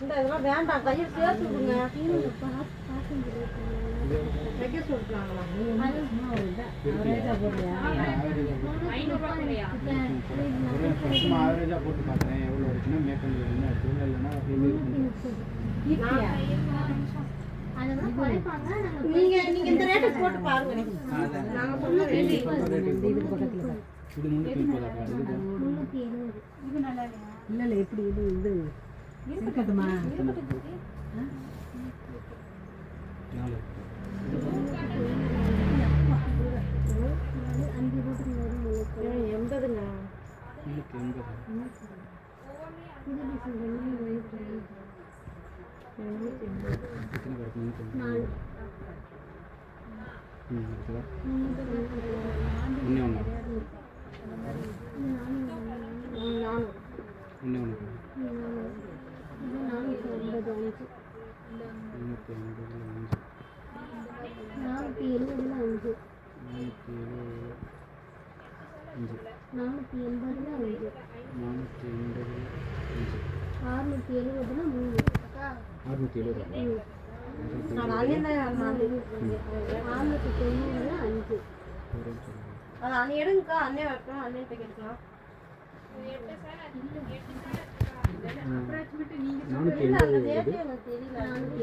இதெல்லாம் வேண்டாம், கையில் சேர்த்து விடுங்க. வைக்க சொல்றாங்களா? ஆவரேஜா போட்டு பாக்குறேன் எவ்வளவு இருக்குன்னா மேக்கன் இல்லைன்னா நீங்க இந்த ரேட் போட்டு பாருங்க. நாங்க சொன்ன ரேட் இது நல்லா இல்ல எப்படி இது இருக்கட்டுமா? எடுங்கக்கா, அண்ணே வைப்பேன், அண்ணே கேட்கலாம். நானும்